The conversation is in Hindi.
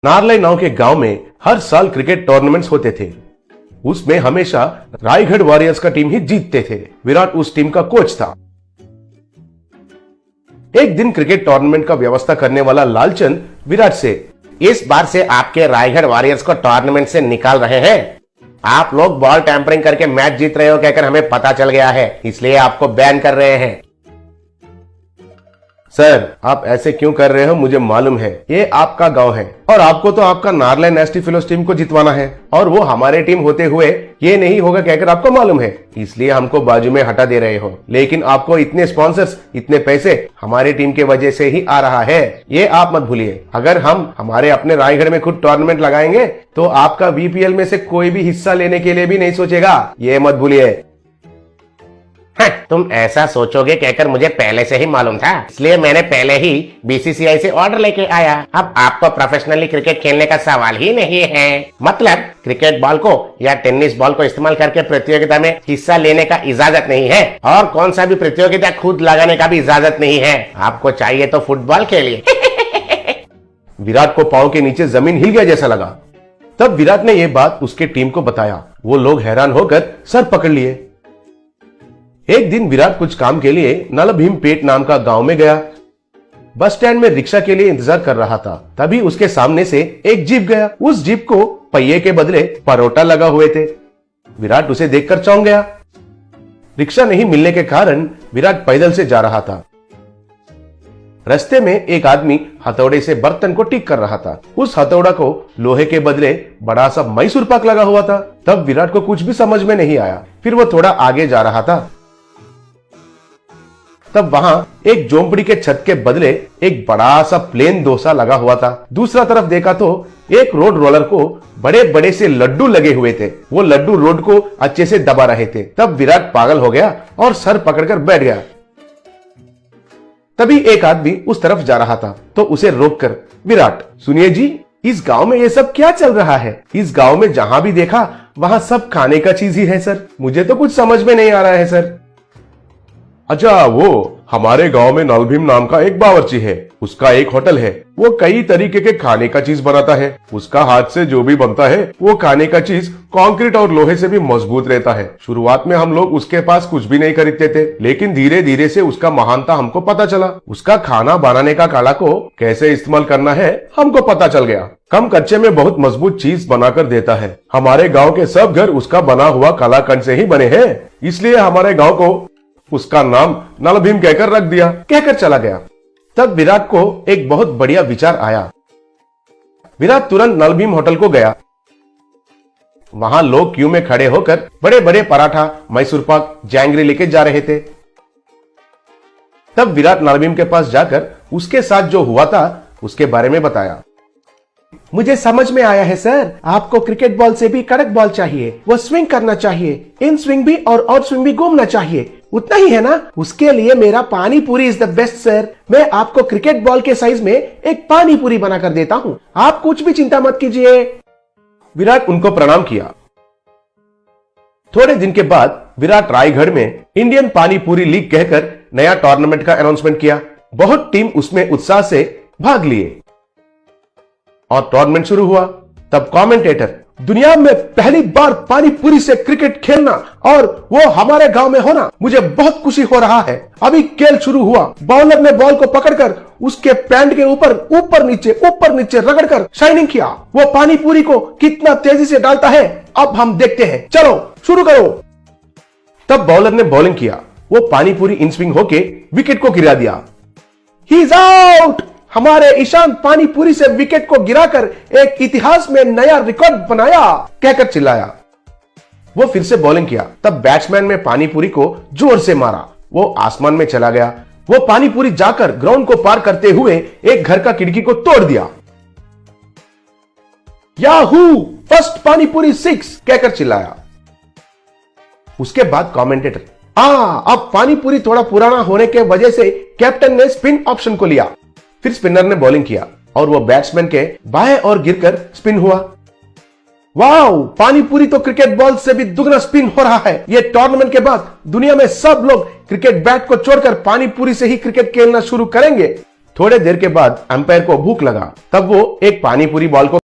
नारलाई नाव के गांव में हर साल क्रिकेट टूर्नामेंट्स होते थे। उसमें हमेशा रायगढ़ वॉरियर्स का टीम ही जीतते थे। विराट उस टीम का कोच था। एक दिन क्रिकेट टूर्नामेंट का व्यवस्था करने वाला लालचंद विराट से, इस बार से आपके रायगढ़ वॉरियर्स को टूर्नामेंट से निकाल रहे हैं। आप लोग बॉल टैंपरिंग करके मैच जीत रहे हो कहकर हमें पता चल गया है, इसलिए आपको बैन कर रहे हैं। सर आप ऐसे क्यों कर रहे हो? मुझे मालूम है ये आपका गांव है और आपको तो आपका नारलाई नेस्टी फेलोज टीम को जितवाना है और वो हमारे टीम होते हुए ये नहीं होगा कहकर आपको मालूम है, इसलिए हमको बाजू में हटा दे रहे हो। लेकिन आपको इतने स्पॉन्सर्स, इतने पैसे हमारी टीम के वजह से ही आ रहा है, ये आप मत भूलिए। अगर हम हमारे अपने रायगढ़ में खुद टूर्नामेंट लगाएंगे तो आपका वीपीएल में से कोई भी हिस्सा लेने के लिए भी नहीं सोचेगा, ये मत भूलिए। तुम ऐसा सोचोगे कहकर मुझे पहले से ही मालूम था, इसलिए मैंने पहले ही बीसीसीआई से ऑर्डर लेके आया। अब आपको प्रोफेशनली क्रिकेट खेलने का सवाल ही नहीं है। मतलब क्रिकेट बॉल को या टेनिस बॉल को इस्तेमाल करके प्रतियोगिता में हिस्सा लेने का इजाजत नहीं है और कौन सा भी प्रतियोगिता खुद लगाने का भी इजाजत नहीं है। आपको चाहिए तो फुटबॉल खेलिए। विराट को पांव के नीचे जमीन हिल गया जैसा लगा। तब विराट ने यह बात उसके टीम को बताया। वो लोग हैरान होकर सर पकड़ लिए। एक दिन विराट कुछ काम के लिए नलभीमपेट नाम का गांव में गया। बस स्टैंड में रिक्शा के लिए इंतजार कर रहा था। तभी उसके सामने से एक जीप गया। उस जीप को पहिए के बदले परोटा लगा हुए थे। विराट उसे देखकर चौंक गया। रिक्शा नहीं मिलने के कारण विराट पैदल से जा रहा था। रास्ते में एक आदमी हथौड़े से बर्तन को ठीक कर रहा था। उस हथौड़ा को लोहे के बदले बड़ा सा मैसूर पाक लगा हुआ था। तब विराट को कुछ भी समझ में नहीं आया। फिर वो थोड़ा आगे जा रहा था। तब वहां एक झोंपड़ी के छत के बदले एक बड़ा सा प्लेन डोसा लगा हुआ था। दूसरा तरफ देखा तो एक रोड रोलर को बड़े बड़े से लड्डू लगे हुए थे। वो लड्डू रोड को अच्छे से दबा रहे थे। तब विराट पागल हो गया और सर पकड़कर बैठ गया। तभी एक आदमी उस तरफ जा रहा था तो उसे रोककर, विराट सुनिए जी, इस गांव में ये सब क्या चल रहा है? इस गांव में जहां भी देखा वहां सब खाने का चीज ही है सर। मुझे तो कुछ समझ में नहीं आ रहा है सर। अच्छा, वो हमारे गांव में नलभीम नाम का एक बावर्ची है। उसका एक होटल है। वो कई तरीके के खाने का चीज बनाता है। उसका हाथ से जो भी बनता है वो खाने का चीज कंक्रीट और लोहे से भी मजबूत रहता है। शुरुआत में हम लोग उसके पास कुछ भी नहीं खरीदते थे, लेकिन धीरे धीरे से उसका महानता हमको पता चला। उसका खाना बनाने का कला को कैसे इस्तेमाल करना है हमको पता चल गया। कम कच्चे में बहुत मजबूत चीज बनाकर देता है। हमारे गाँव के सब घर उसका बना हुआ कलाकंड से ही बने हैं, इसलिए हमारे गाँव को उसका नाम नलभीम कहकर रख दिया। कहकर चला गया। तब विराट को एक बहुत बढ़िया विचार आया। विराट तुरंत नलभीम होटल को गया। वहां लोग क्यू में खड़े होकर बड़े बड़े पराठा, मैसूर पाक, जैंगरी लेके जा रहे थे। तब विराट नलभीम के पास जाकर उसके साथ जो हुआ था उसके बारे में बताया। मुझे समझ में आया है सर, आपको क्रिकेट बॉल से भी कड़क बॉल चाहिए। वो स्विंग करना चाहिए, इन स्विंग भी और आउट स्विंग भी घूमना चाहिए, उतना ही है ना? उसके लिए मेरा पानी पूरी इज द बेस्ट सर। मैं आपको क्रिकेट बॉल के साइज में एक पानी पूरी बनाकर देता हूँ, आप कुछ भी चिंता मत कीजिए। विराट उनको प्रणाम किया। थोड़े दिन के बाद विराट रायगढ़ में इंडियन पानी पूरी लीग कहकर नया टूर्नामेंट का अनाउंसमेंट किया। बहुत टीम उसमें उत्साह से भाग लिए और टूर्नामेंट शुरू हुआ। तब कमेंटेटर, दुनिया में पहली बार पानी पूरी से क्रिकेट खेलना और वो हमारे गांव में होना, मुझे बहुत खुशी हो रहा है। अभी खेल शुरू हुआ। बॉलर ने बॉल को पकड़कर उसके पैंट के ऊपर नीचे रगड़कर शाइनिंग किया। वो पानी पूरी को कितना तेजी से डालता है अब हम देखते हैं। चलो शुरू करो। तब बॉलर ने बॉलिंग किया। वो पानी पूरी इन स्विंग होके विकेट को गिरा दिया। He is out. हमारे ईशान पानी पूरी से विकेट को गिराकर एक इतिहास में नया रिकॉर्ड बनाया, कहकर चिल्लाया। वो फिर से बॉलिंग किया। तब बैट्समैन ने पानी पूरी को जोर से मारा। वो आसमान में चला गया। वो पानी पूरी जाकर ग्राउंड को पार करते हुए एक घर का खिड़की को तोड़ दिया। याहू, फर्स्ट पानी पूरी 6, कहकर चिल्लाया। उसके बाद कमेंटेटर, अब पानी पूरी थोड़ा पुराना होने के वजह से कैप्टन ने स्पिन ऑप्शन को लिया। फिर स्पिनर ने बॉलिंग किया और वो बैट्समैन के बाएं ओर गिरकर स्पिन हुआ। वाओ, पानी पूरी तो क्रिकेट बॉल से भी दुगना स्पिन हो रहा है। ये टूर्नामेंट के बाद दुनिया में सब लोग क्रिकेट बैट को छोड़कर पानी पूरी से ही क्रिकेट खेलना शुरू करेंगे। थोड़े देर के बाद अंपायर को भूख लगा, तब वो एक पानी पूरी बॉल को